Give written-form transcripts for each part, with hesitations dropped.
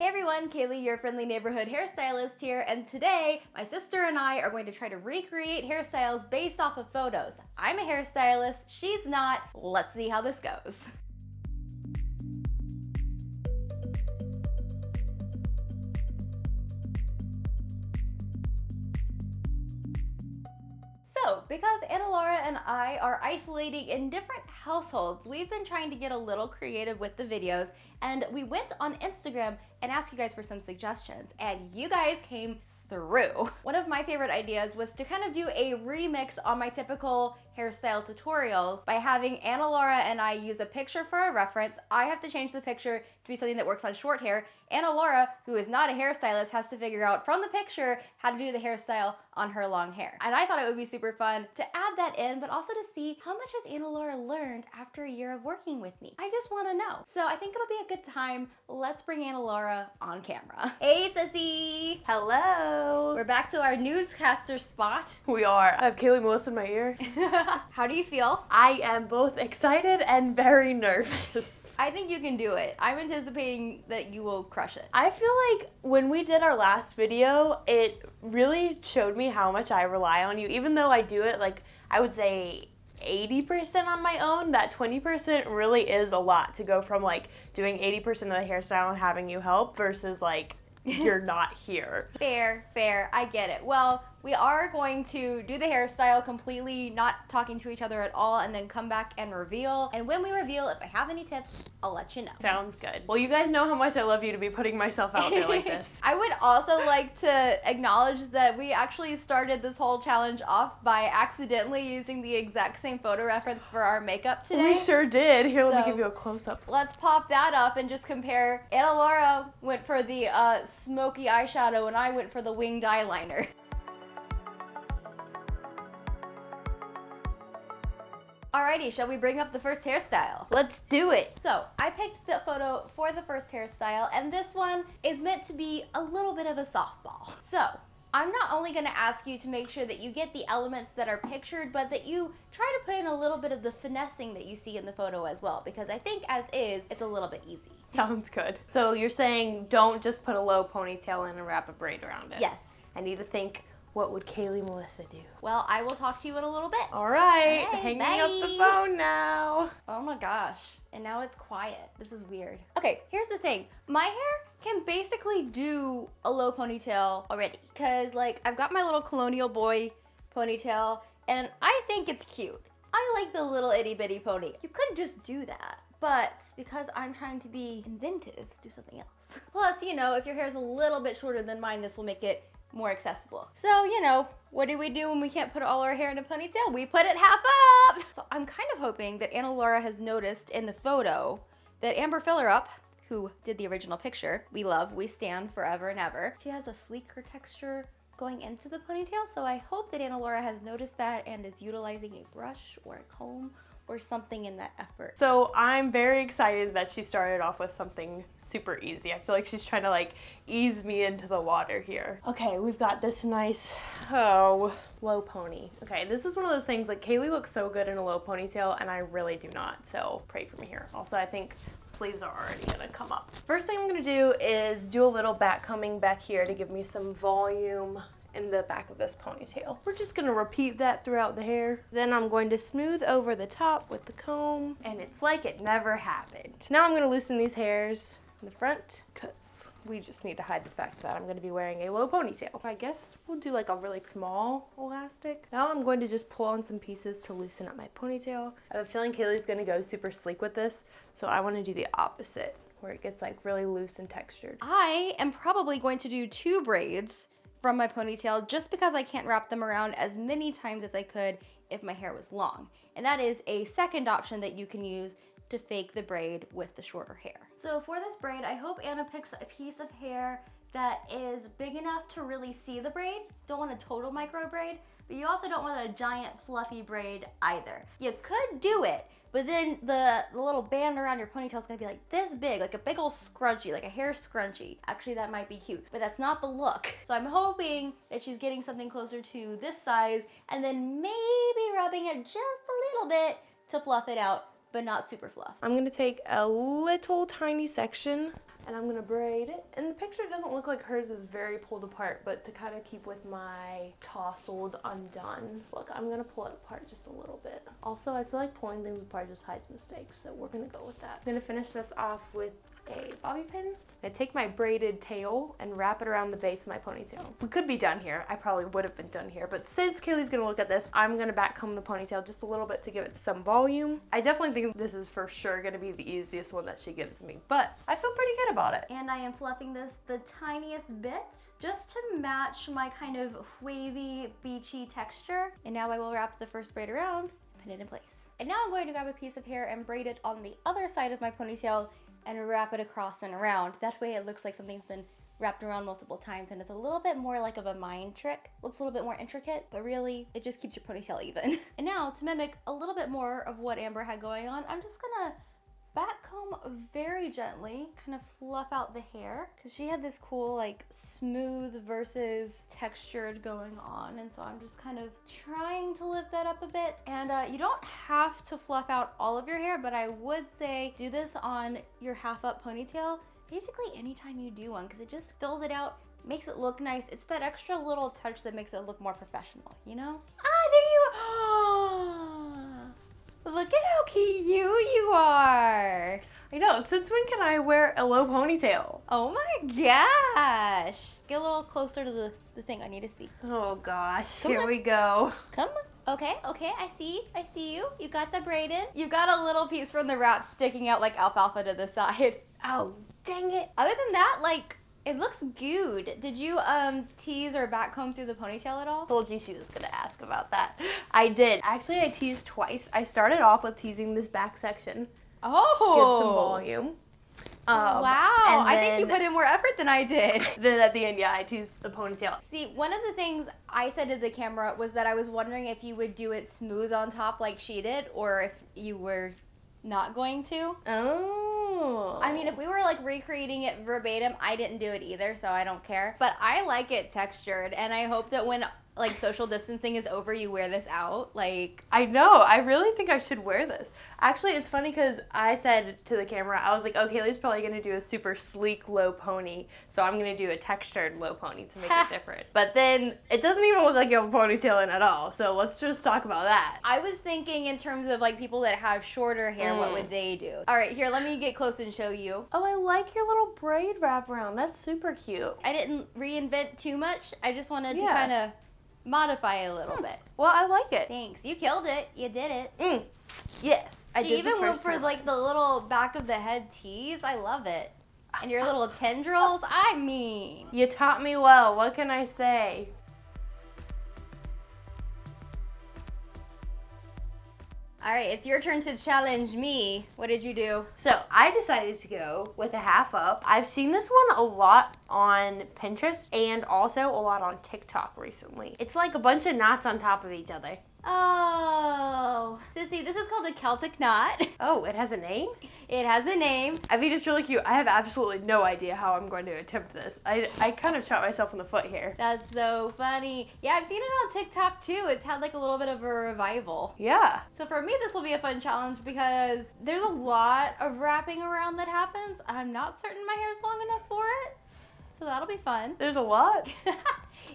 Hey everyone, Kaylee, your friendly neighborhood hairstylist here, and today my sister and I are going to try to recreate hairstyles based off of photos. I'm a hairstylist, she's not. Let's see how this goes. So, because Anna Laura and I are isolating in different households, we've been trying to get a little creative with the videos, and we went on Instagram and asked you guys for some suggestions, and you guys came through. One of my favorite ideas was to kind of do a remix on my typical hairstyle tutorials by having Anna Laura and I use a picture for a reference. I have to change the picture to be something that works on short hair. Anna Laura, who is not a hairstylist, has to figure out from the picture how to do the hairstyle on her long hair. And I thought it would be super fun to add that in, but also to see how much has Anna Laura learned after a year of working with me. I just want to know. So I think it'll be a good time. Let's bring Anna Laura on camera. Hey, sissy. Hello. We're back to our newscaster spot. We are. I have Kayley Melissa in my ear. How do you feel? I am both excited and very nervous. I think you can do it. I'm anticipating that you will crush it. I feel like when we did our last video, it really showed me how much I rely on you. Even though I do it, like, I would say 80% on my own, that 20% really is a lot to go from, like, doing 80% of the hairstyle and having you help versus, like, you're not here. Fair. I get it. Well, we are going to do the hairstyle completely not talking to each other at all and then come back and reveal. And when we reveal, if I have any tips, I'll let you know. Sounds good. Well, you guys know how much I love you to be putting myself out there like this. I would also like to acknowledge that we actually started this whole challenge off by accidentally using the exact same photo reference for our makeup today. We sure did. Here, let me So, give you a close-up. Let's pop that up and just compare. Anna Laura went for the smoky eyeshadow and I went for the winged eyeliner. Alrighty, shall we bring up the first hairstyle? Let's do it. So, I picked the photo for the first hairstyle, and this one is meant to be a little bit of a softball. So, I'm not only gonna ask you to make sure that you get the elements that are pictured, but that you try to put in a little bit of the finessing that you see in the photo as well, because I think as is, it's a little bit easy. Sounds good. So you're saying don't just put a low ponytail in and wrap a braid around it. Yes. I need to think, what would Kayley Melissa do? Well, I will talk to you in a little bit. All right, Hey, hanging up the phone now. Oh my gosh, and now it's quiet. This is weird. Okay, here's the thing. My hair can basically do a low ponytail already, because like I've got my little colonial boy ponytail, and I think it's cute. I like the little itty bitty pony. You could just do that. But because I'm trying to be inventive, do something else. Plus, you know, if your hair is a little bit shorter than mine, this will make it more accessible. So, you know, what do we do when we can't put all our hair in a ponytail? We put it half up! So I'm kind of hoping that Anna Laura has noticed in the photo that Amber Filler Up, who did the original picture, we love, we stand forever and ever, she has a sleeker texture going into the ponytail, so I hope that Anna Laura has noticed that and is utilizing a brush or a comb or something in that effort. So I'm very excited that she started off with something super easy. I feel like she's trying to like ease me into the water here. Okay, we've got this nice, low pony. Okay, this is one of those things, like Kayley looks so good in a low ponytail and I really do not, so pray for me here. Also, I think sleeves are already gonna come up. First thing I'm gonna do is do a little back combing back here to give me some volume in the back of this ponytail. We're just gonna repeat that throughout the hair. Then I'm going to smooth over the top with the comb, and it's like it never happened. Now I'm gonna loosen these hairs in the front, because we just need to hide the fact that I'm gonna be wearing a low ponytail. I guess we'll do like a really small elastic. Now I'm going to just pull on some pieces to loosen up my ponytail. I have a feeling Kayley's gonna go super sleek with this, so I wanna do the opposite, where it gets like really loose and textured. I am probably going to do 2 braids from my ponytail just because I can't wrap them around as many times as I could if my hair was long. And that is a second option that you can use to fake the braid with the shorter hair. So for this braid, I hope Anna picks a piece of hair that is big enough to really see the braid. Don't want a total micro braid, but you also don't want a giant fluffy braid either. You could do it, but then the little band around your ponytail is gonna be like this big, like a big old scrunchie, like a hair scrunchie. Actually, that might be cute, but that's not the look. So I'm hoping that she's getting something closer to this size and then maybe rubbing it just a little bit to fluff it out, but not super fluff. I'm gonna take a little tiny section and I'm gonna braid it. And the picture doesn't look like hers is very pulled apart, but to kind of keep with my tousled undone look, I'm gonna pull it apart just a little bit. Also, I feel like pulling things apart just hides mistakes, so we're gonna go with that. I'm gonna finish this off with a bobby pin. I take my braided tail and wrap it around the base of my ponytail. We could be done here. I probably would have been done here, but since Kayley's gonna look at this, I'm gonna back comb the ponytail just a little bit to give it some volume. I definitely think this is for sure gonna be the easiest one that she gives me, but I feel pretty good about it. And I am fluffing this the tiniest bit just to match my kind of wavy, beachy texture. And now I will wrap the first braid around, pin it in place. And now I'm going to grab a piece of hair and braid it on the other side of my ponytail and wrap it across and around. That way it looks like something's been wrapped around multiple times and it's a little bit more like of a mind trick. Looks a little bit more intricate, but really it just keeps your ponytail even. And now to mimic a little bit more of what Amber had going on, I'm just gonna back comb very gently, kind of fluff out the hair, because she had this cool like smooth versus textured going on, and so I'm just kind of trying to lift that up a bit. And you don't have to fluff out all of your hair, but I would say do this on your half up ponytail basically anytime you do one, because it just fills it out, makes it look nice. It's that extra little touch that makes it look more professional, you know? Ah, there you are. Look at how cute you are. I know, since when can I wear a low ponytail? Oh my gosh. Get a little closer to the thing, I need to see. Oh gosh, Come here on. we go. Come on. Okay, I see you. You got the braid in. You got a little piece from the wrap sticking out like alfalfa to the side. Oh, dang it. Other than that, like, it looks good. Did you tease or back comb through the ponytail at all? Told you she was gonna ask about that. I did. Actually, I teased twice. I started off with teasing this back section. Oh. Get some volume. Wow, I think you put in more effort than I did. Then at the end, yeah, I teased the ponytail. See, one of the things I said to the camera was that I was wondering if you would do it smooth on top like she did, or if you were not going to. Oh. I mean, if we were like recreating it verbatim, I didn't do it either, so I don't care. But I like it textured, and I hope that when like social distancing is over, you wear this out. Like, I know. I really think I should wear this. Actually, it's funny because I said to the camera, I was like, okay, Kaylee's probably going to do a super sleek low pony, so I'm going to do a textured low pony to make it different. But then it doesn't even look like you have a ponytail in at all, so let's just talk about that. I was thinking in terms of like people that have shorter hair, what would they do? All right, here, let me get close and show you. Oh, I like your little braid wraparound. That's super cute. I didn't reinvent too much. I just wanted to kind of modify it a little bit. Well, I like it. Thanks. You killed it. You did it. Yes, I did. She even went for like the little back of the head tease. I love it. And your little tendrils. I mean, you taught me well. What can I say? all right, it's your turn to challenge me. What did you do? So I decided to go with a half up. I've seen this one a lot on Pinterest and also a lot on TikTok recently. It's like a bunch of knots on top of each other. Oh, Sissy, this is called a Celtic knot. Oh, it has a name? It has a name. I think it's really cute. I have absolutely no idea how I'm going to attempt this. I kind of shot myself in the foot here. That's so funny. Yeah, I've seen it on TikTok too. It's had like a little bit of a revival. Yeah. So for me, this will be a fun challenge because there's a lot of wrapping around that happens. I'm not certain my hair's long enough for it. So that'll be fun. There's a lot?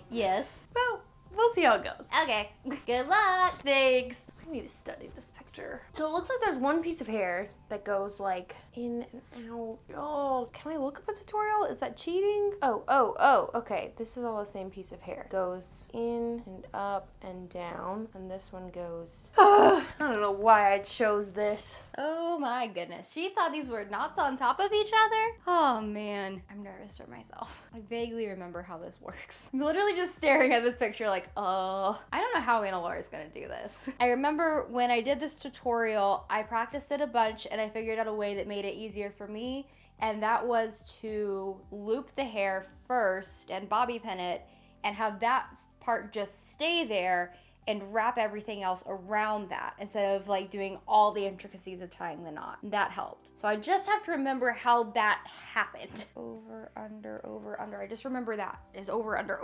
Yes. Well, we'll see how it goes. Okay. Good luck. Thanks. I need to study this picture. So it looks like there's one piece of hair that goes like in and out. Oh, can I look up a tutorial? Is that cheating? Oh, okay. This is all the same piece of hair. Goes in and up and down. And this one goes, I don't know why I chose this. Oh my goodness. She thought these were knots on top of each other? Oh man. I'm nervous for myself. I vaguely remember how this works. I'm literally just staring at this picture like, oh. I don't know how Anna Laura is gonna do this. I remember when I did this tutorial, I practiced it a bunch and I figured out a way that made it easier for me. And that was to loop the hair first and bobby pin it and have that part just stay there and wrap everything else around that instead of like doing all the intricacies of tying the knot. That helped. So I just have to remember how that happened. Over, under. I just remember that is over, under.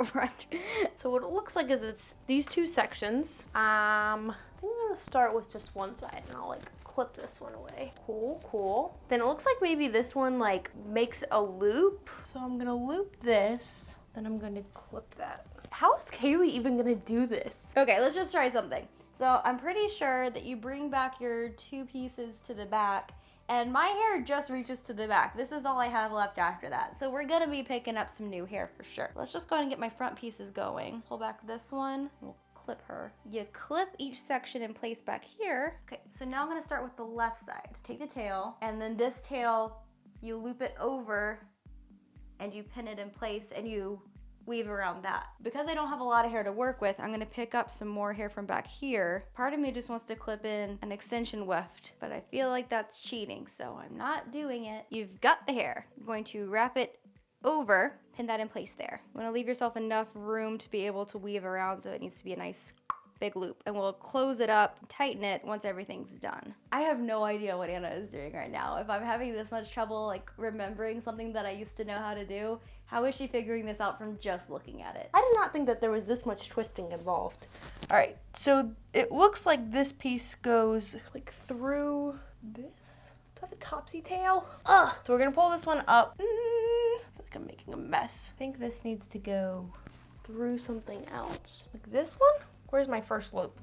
So what it looks like is it's these two sections. I think gonna start with just one side and I'll like clip this one away. Cool, cool. Then it looks like maybe this one like makes a loop. So I'm gonna loop this, then I'm gonna clip that. How is Kayley even gonna do this? Okay, let's just try something. So I'm pretty sure that you bring back your 2 pieces to the back, and my hair just reaches to the back. This is all I have left after that. So we're gonna be picking up some new hair for sure. Let's just go ahead and get my front pieces going. Pull back this one, we'll clip her. You clip each section in place back here. Okay, so now I'm gonna start with the left side. Take the tail, and then this tail, you loop it over, and you pin it in place, and you weave around that. Because I don't have a lot of hair to work with, I'm gonna pick up some more hair from back here. Part of me just wants to clip in an extension weft, but I feel like that's cheating, so I'm not doing it. You've got the hair. I'm going to wrap it over, pin that in place there. You wanna leave yourself enough room to be able to weave around, so it needs to be a nice big loop, and we'll close it up, tighten it once everything's done. I have no idea what Anna is doing right now. If I'm having this much trouble like remembering something that I used to know how to do, how is she figuring this out from just looking at it? I did not think that there was this much twisting involved. All right, so it looks like this piece goes like through this. Do I have a topsy tail? Ugh. So we're gonna pull this one up. I feel like I'm making a mess. I think this needs to go through something else. Like this one? Where's my first loop?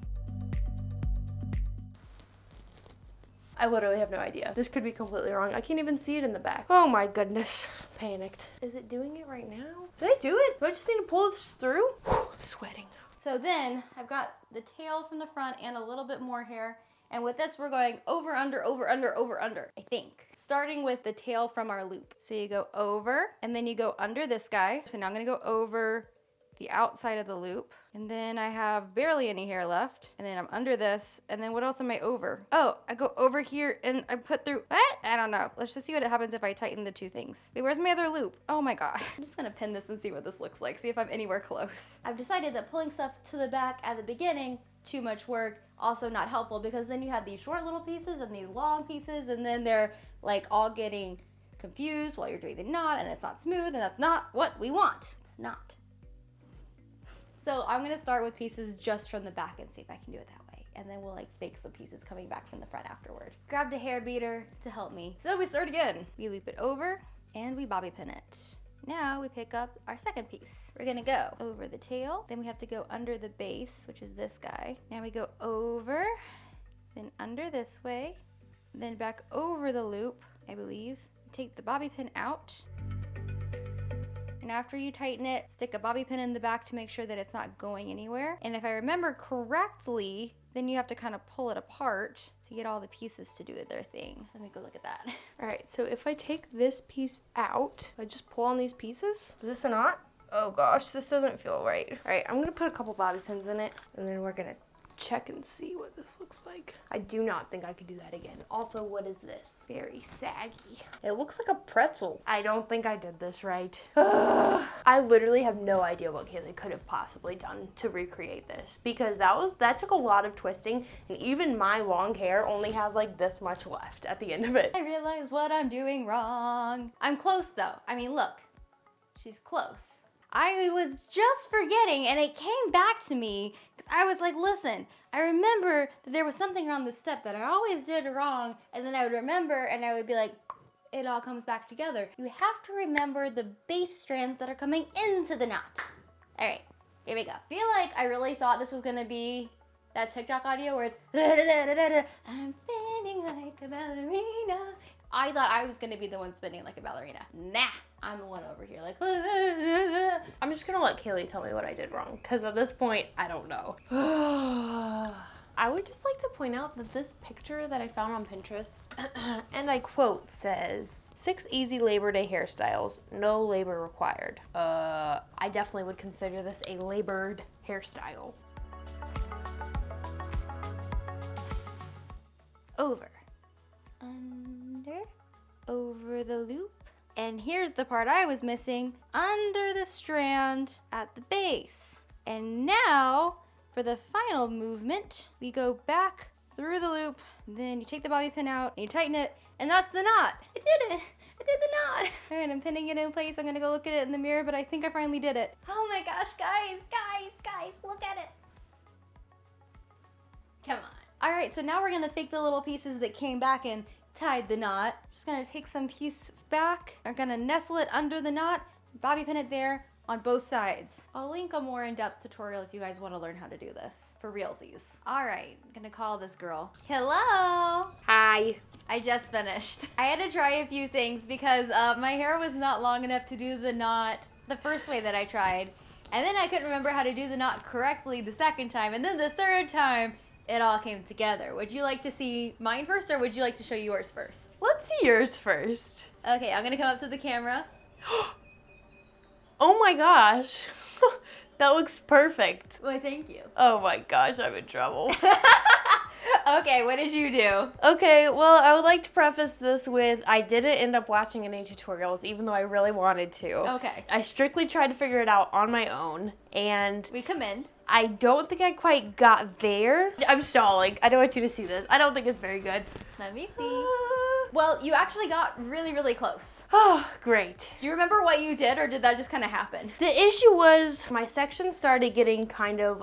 I literally have no idea. This could be completely wrong. I can't even see it in the back. Oh my goodness. Panicked. Is it doing it right now? Did I do it? Do I just need to pull this through? Sweating. So then I've got the tail from the front and a little bit more hair. And with this, we're going over, under, over, under, over, under, I think. Starting with the tail from our loop. So you go over, and then you go under this guy. So now I'm gonna go over the outside of the loop, and then I have barely any hair left, and then I'm under this, and then what else am I over? Oh, I go over here and I put through, what? I don't know. Let's just see what happens if I tighten the 2 things. Wait, where's my other loop? Oh my god. I'm just gonna pin this and see what this looks like, see if I'm anywhere close. I've decided that pulling stuff to the back at the beginning, too much work, also not helpful, because then you have these short little pieces and these long pieces, and then they're like all getting confused while you're doing the knot, and it's not smooth, and that's not what we want. It's not. So I'm gonna start with pieces just from the back and see if I can do it that way. And then we'll like fake some pieces coming back from the front afterward. Grabbed a hair beater to help me. So we start again. We loop it over and we bobby pin it. Now we pick up our second piece. We're gonna go over the tail, then we have to go under the base, which is this guy. Now we go over, then under this way, then back over the loop, I believe. Take the bobby pin out. And after you tighten it, stick a bobby pin in the back to make sure that it's not going anywhere. And if I remember correctly, then you have to kind of pull it apart to get all the pieces to do their thing. Let me go look at that. All right, so if I take this piece out, I just pull on these pieces. Is this a knot? Oh gosh, this doesn't feel right. All right, I'm gonna put a couple bobby pins in it, and then we're gonna check and see what this looks like. I do not think I could do that again. Also, what is this? Very saggy. It looks like a pretzel. I don't think I did this right. I literally have no idea what Kayley could have possibly done to recreate this, because that took a lot of twisting, and even my long hair only has like this much left at the end of it. I realize what I'm doing wrong. I'm close though. I mean, look, she's close. I was just forgetting, and it came back to me because I was like, listen, I remember that there was something around the step that I always did wrong, and then I would remember and I would be like, it all comes back together. You have to remember the base strands that are coming into the knot. All right, here we go. I feel like I really thought this was gonna be that TikTok audio where it's I'm spinning like a ballerina. I thought I was gonna be the one spinning like a ballerina. Nah, I'm the one over here like I'm just gonna let Kayley tell me what I did wrong, because at this point, I don't know. I would just like to point out that this picture that I found on Pinterest, and I quote, says, 6 easy Labor Day hairstyles, no labor required. I definitely would consider this a labored hairstyle. over, under, over the loop. And here's the part I was missing, under the strand at the base. And now, for the final movement, we go back through the loop, then you take the bobby pin out, and you tighten it, and that's the knot. I did it. I did the knot. All right, I'm pinning it in place. I'm gonna go look at it in the mirror, but I think I finally did it. Oh my gosh, guys, look at it. Come on. All right, so now we're gonna fake the little pieces that came back and tied the knot. Just gonna take some piece back. I'm gonna nestle it under the knot, bobby pin it there on both sides. I'll link a more in-depth tutorial if you guys wanna learn how to do this for realsies. All right, I'm gonna call this girl. Hello. Hi. I just finished. I had to try a few things because my hair was not long enough to do the knot the first way that I tried. And then I couldn't remember how to do the knot correctly the second time. And then the third time, it all came together. Would you like to see mine first or would you like to show yours first? Let's see yours first. Okay, I'm gonna come up to the camera. Oh my gosh. That looks perfect. Why, thank you. Oh my gosh, I'm in trouble. Okay, what did you do? Okay, well, I would like to preface this with I didn't end up watching any tutorials, even though I really wanted to. Okay. I strictly tried to figure it out on my own, and We commend. I don't think I quite got there. I'm stalling. I don't want you to see this. I don't think it's very good. Let me see. Well, you actually got really, really close. Oh, great. Do you remember what you did or did that just kind of happen? The issue was my section started getting kind of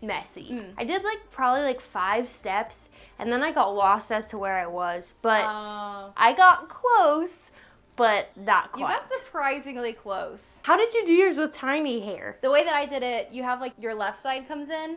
messy. I did probably 5 steps and then I got lost as to where I was, but I got close, but not quite. You got surprisingly close. How did you do yours with tiny hair? The way that I did it, you have your left side comes in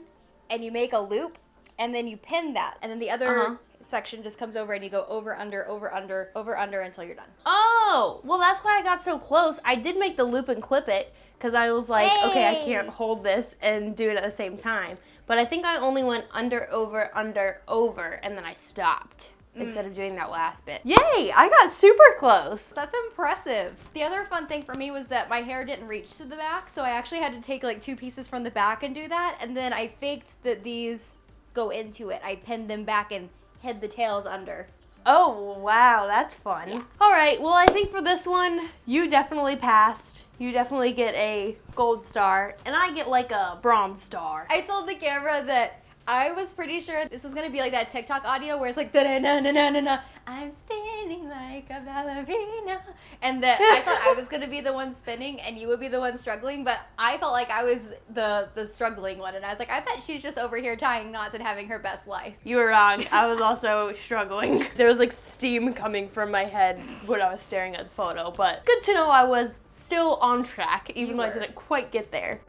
and you make a loop and then you pin that and then the other section just comes over and you go over, under, over, under, over, under until you're done. Oh, well that's why I got so close. I did make the loop and clip it because I was like, okay, I can't hold this and do it at the same time. But I think I only went under, over, and then I stopped instead of doing that last bit. Yay, I got super close. That's impressive. The other fun thing for me was that my hair didn't reach to the back, so I actually had to take 2 pieces from the back and do that, and then I faked that these go into it. I pinned them back and hid the tails under. Oh, wow, that's fun. Yeah. All right, well, I think for this one, you definitely passed. You definitely get a gold star, and I get a bronze star. I told the camera that I was pretty sure this was gonna be like that TikTok audio where it's like da-da-na-na-na-na-na, I'm spinning like a ballerina, and that I thought I was gonna be the one spinning and you would be the one struggling, but I felt like I was the struggling one, and I was like, I bet she's just over here tying knots and having her best life. You were wrong. I was also struggling. There was steam coming from my head when I was staring at the photo, but good to know I was still on track, even though I didn't quite get there.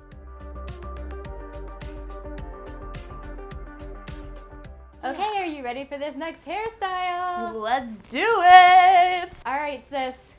Okay, are you ready for this next hairstyle? Let's do it! All right, sis.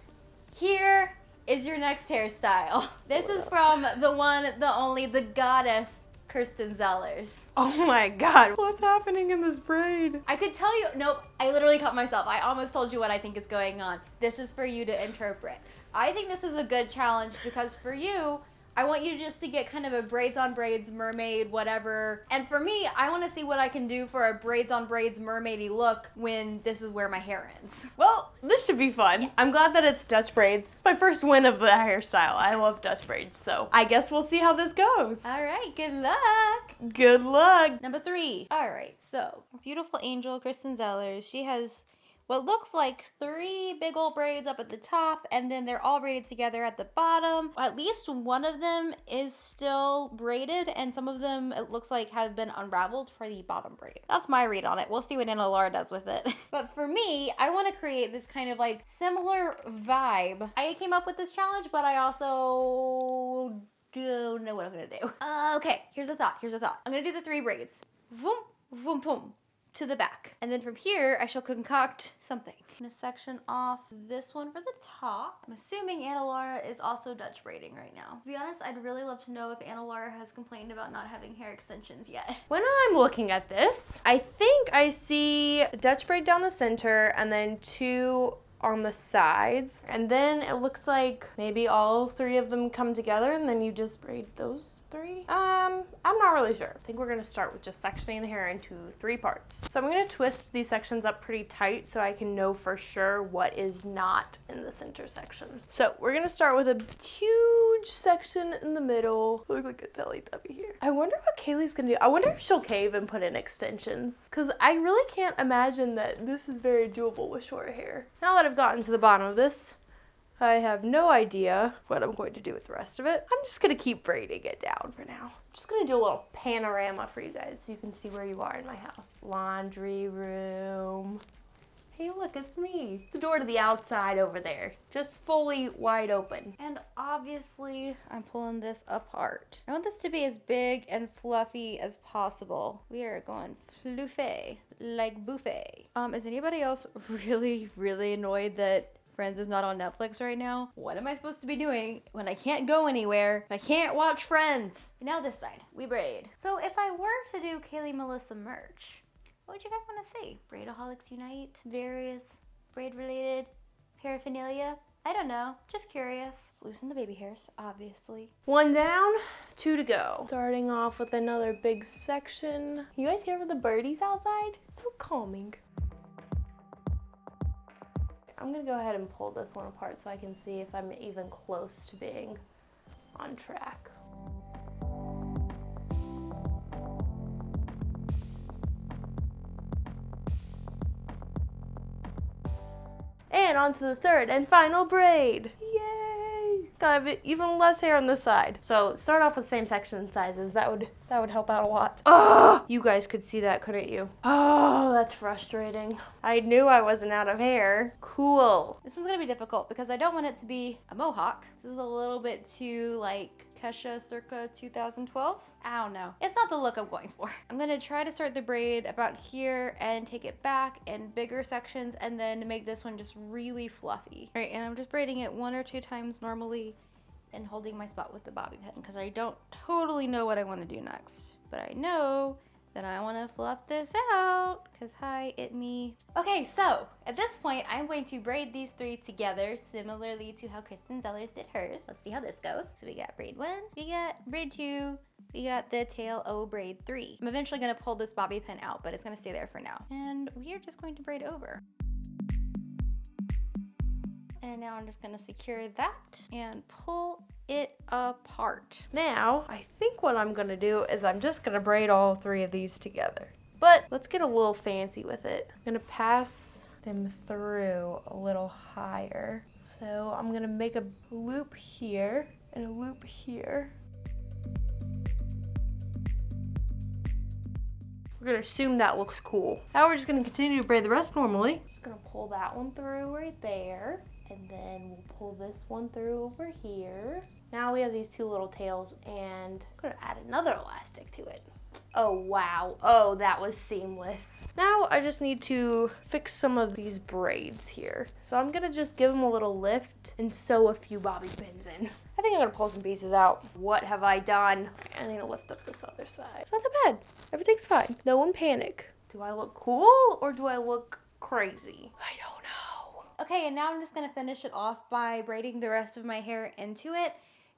Here is your next hairstyle. This is from the one, the only, the goddess, Kirsten Zellers. Oh my god, what's happening in this braid? I could tell you, nope, I literally cut myself. I almost told you what I think is going on. This is for you to interpret. I think this is a good challenge because for you, I want you just to get kind of a braids on braids, mermaid, whatever. And for me, I want to see what I can do for a braids on braids, mermaidy look when this is where my hair ends. Well, this should be fun. Yeah. I'm glad that it's Dutch braids. It's my first win of the hairstyle. I love Dutch braids, so I guess we'll see how this goes. All right, good luck. Good luck. Number 3. All right, so beautiful angel, Kristen Zellers. She has what looks like 3 big old braids up at the top, and then they're all braided together at the bottom. At least one of them is still braided, and some of them, it looks like, have been unraveled for the bottom braid. That's my read on it. We'll see what Anna Laura does with it. But for me, I want to create this kind of similar vibe. I came up with this challenge, but I also don't know what I'm gonna do. Okay, here's a thought. I'm gonna do the 3 braids. Voom, voom, voom. To the back. And then from here, I shall concoct something. I'm gonna section off this one for the top. I'm assuming Anna Laura is also Dutch braiding right now. To be honest, I'd really love to know if Anna Laura has complained about not having hair extensions yet. When I'm looking at this, I think I see Dutch braid down the center and then 2 on the sides. And then it looks like maybe all 3 of them come together and then you just braid those 3? I'm not really sure. I think we're gonna start with just sectioning the hair into 3 parts. So I'm gonna twist these sections up pretty tight so I can know for sure what is not in the center section. So we're gonna start with a huge section in the middle. Look like a Teletubby here. I wonder what Kayley's gonna do. I wonder if she'll cave and put in extensions, because I really can't imagine that this is very doable with short hair. Now that I've gotten to the bottom of this, I have no idea what I'm going to do with the rest of it. I'm just gonna keep braiding it down for now. Just gonna do a little panorama for you guys so you can see where you are in my house. Laundry room. Hey, look, it's me. It's the door to the outside over there, just fully wide open. And obviously, I'm pulling this apart. I want this to be as big and fluffy as possible. We are going fluffy, like buffet. Is anybody else really, really annoyed that Friends is not on Netflix right now? What am I supposed to be doing when I can't go anywhere? I can't watch Friends. Now this side, we braid. So if I were to do Kayley Melissa merch, what would you guys want to see? Braidaholics Unite? Various braid-related paraphernalia? I don't know. Just curious. Let's loosen the baby hairs, obviously. 1 down, 2 to go. Starting off with another big section. You guys hear the birdies outside? So calming. I'm gonna go ahead and pull this one apart so I can see if I'm even close to being on track. And on to the third and final braid. Yay! Got a bit even less hair on this side. So start off with same section sizes. That would help out a lot. Oh, you guys could see that, couldn't you? Oh, that's frustrating. I knew I wasn't out of hair. Cool. This one's gonna be difficult because I don't want it to be a mohawk. This is a little bit too like Kesha circa 2012. I don't know. It's not the look I'm going for. I'm gonna try to start the braid about here and take it back in bigger sections and then make this one just really fluffy. All right, and I'm just braiding it 1 or 2 times normally and holding my spot with the bobby pin because I don't totally know what I want to do next. But I know that I want to fluff this out because hi, it me. Okay, so at this point, I'm going to braid these 3 together similarly to how Kristen Zellers did hers. Let's see how this goes. So we got braid 1, we got braid 2, we got the tail O braid 3. I'm eventually going to pull this bobby pin out, but it's going to stay there for now. And we are just going to braid over. And now I'm just gonna secure that and pull it apart. Now, I think what I'm gonna do is I'm just gonna braid all 3 of these together. But let's get a little fancy with it. I'm gonna pass them through a little higher. So I'm gonna make a loop here and a loop here. We're gonna assume that looks cool. Now we're just gonna continue to braid the rest normally. Just gonna pull that one through right there. And then we'll pull this one through over here. Now we have these 2 little tails and I'm gonna add another elastic to it. Oh wow, oh that was seamless. Now I just need to fix some of these braids here. So I'm gonna just give them a little lift and sew a few bobby pins in. I think I'm gonna pull some pieces out. What have I done? I need to lift up this other side. It's not that bad, everything's fine. No one panic. Do I look cool or do I look crazy? I don't know. Okay, and now I'm just gonna finish it off by braiding the rest of my hair into it.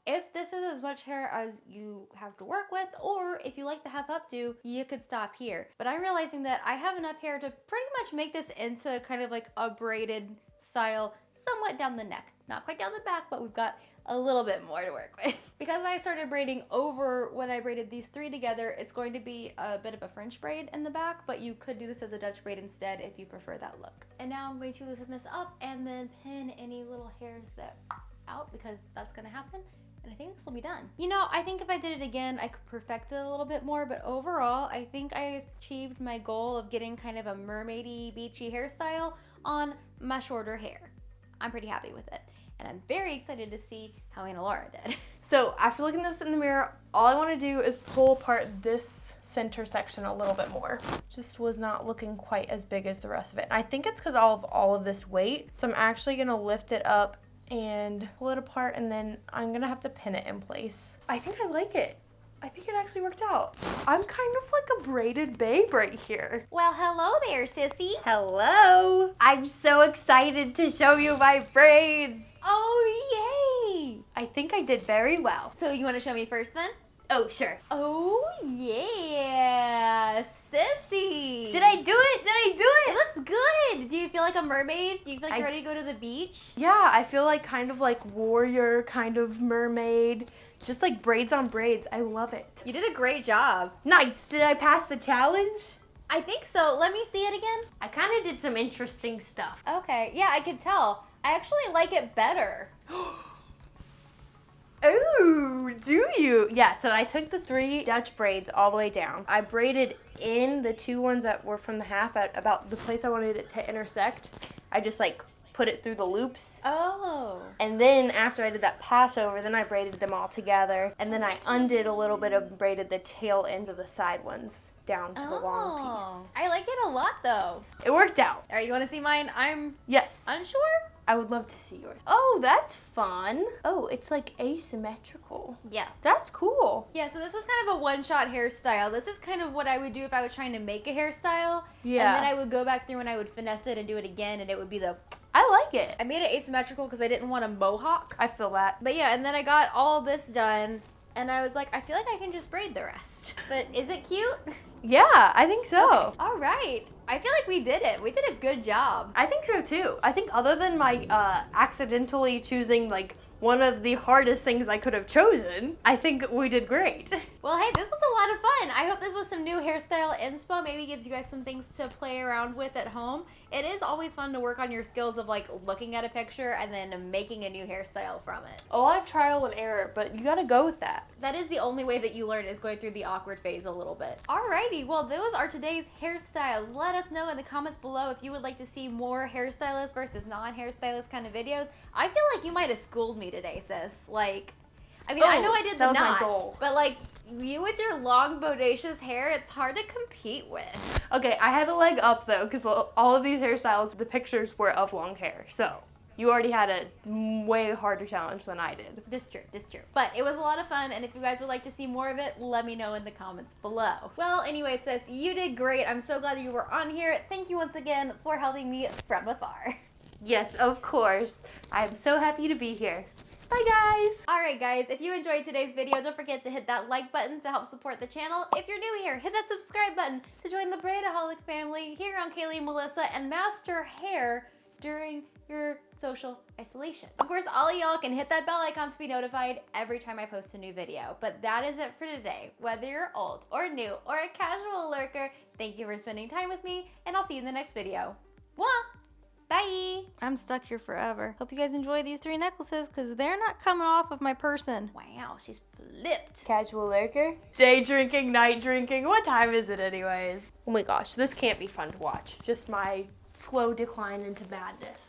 If this is as much hair as you have to work with, or if you like the half updo, you could stop here. But I'm realizing that I have enough hair to pretty much make this into kind of like a braided style, somewhat down the neck. Not quite down the back, but we've got a little bit more to work with. Because I started braiding over when I braided these 3 together, it's going to be a bit of a French braid in the back, but you could do this as a Dutch braid instead if you prefer that look. And now I'm going to loosen this up and then pin any little hairs that out because that's gonna happen. And I think this will be done. You know, I think if I did it again, I could perfect it a little bit more, but overall, I think I achieved my goal of getting kind of a mermaidy, beachy hairstyle on my shorter hair. I'm pretty happy with it. And I'm very excited to see how Anna Laura did. So after looking at this in the mirror, all I want to do is pull apart this center section a little bit more. Just was not looking quite as big as the rest of it. I think it's because of all of this weight. So I'm actually going to lift it up and pull it apart, and then I'm going to have to pin it in place. I think I like it. I think it actually worked out. I'm kind of like a braided babe right here. Well, hello there, sissy. Hello. I'm so excited to show you my braids. Oh, yay. I think I did very well. So you want to show me first then? Oh, sure. Oh, yeah, sissy. Did I do it? Did I do it? It looks good. Do you feel like a mermaid? Do you feel like you're ready to go to the beach? Yeah, I feel like kind of like warrior, kind of mermaid. Just like braids on braids. I love it. You did a great job. Nice. Did I pass the challenge? I think so. Let me see it again. I kind of did some interesting stuff. Okay. Yeah, I could tell. I actually like it better. Ooh, do you? Yeah, so I took the 3 Dutch braids all the way down. I braided in the 2 ones that were from the half at about the place I wanted it to intersect. I just like put it through the loops. Oh. And then after I did that passover, then I braided them all together. And then I undid a little bit of braided the tail ends of the side ones down to the long piece. I like it a lot though. It worked out. All right, you want to see mine? I'm Yes. unsure. I would love to see yours. Oh, that's fun. Oh, it's like asymmetrical. Yeah. That's cool. Yeah, so this was kind of a one-shot hairstyle. This is kind of what I would do if I was trying to make a hairstyle. Yeah. And then I would go back through and I would finesse it and do it again, and it would be the... I like it. I made it asymmetrical because I didn't want a mohawk. I feel that. But yeah, and then I got all this done, and I was like, I feel like I can just braid the rest. But is it cute? Yeah, I think so. Okay. All right. I feel like we did it. We did a good job. I think so too. I think other than my accidentally choosing like one of the hardest things I could have chosen, I think we did great. Well, hey, this was a lot of fun. I hope this was some new hairstyle inspo. Maybe gives you guys some things to play around with at home. It is always fun to work on your skills of like looking at a picture and then making a new hairstyle from it. A lot of trial and error, but you gotta go with that. That is the only way that you learn, is going through the awkward phase a little bit. Alrighty, well those are today's hairstyles. Let us know in the comments below if you would like to see more hairstylist versus non-hairstylist kind of videos. I feel like you might have schooled me today, sis. Like, I mean, I know I did the that was my knot, goal. but like you with your long bodacious hair, it's hard to compete with. Okay, I had a leg up though, because all of these hairstyles, the pictures were of long hair. So you already had a way harder challenge than I did. This true. But it was a lot of fun, and if you guys would like to see more of it, let me know in the comments below. Well, anyway, sis, you did great. I'm so glad you were on here. Thank you once again for helping me from afar. Yes, of course. I'm so happy to be here. Bye, guys. All right, guys, if you enjoyed today's video, don't forget to hit that like button to help support the channel. If you're new here, hit that subscribe button to join the Braidaholic family here on Kayley Melissa and master hair during your social isolation. Of course, all of y'all can hit that bell icon to be notified every time I post a new video. But that is it for today. Whether you're old or new or a casual lurker, thank you for spending time with me, and I'll see you in the next video. Mwah! Bye! I'm stuck here forever. Hope you guys enjoy these 3 necklaces because they're not coming off of my person. Wow, she's flipped. Casual lurker. Day drinking, night drinking. What time is it anyways? Oh my gosh, this can't be fun to watch. Just my slow decline into madness.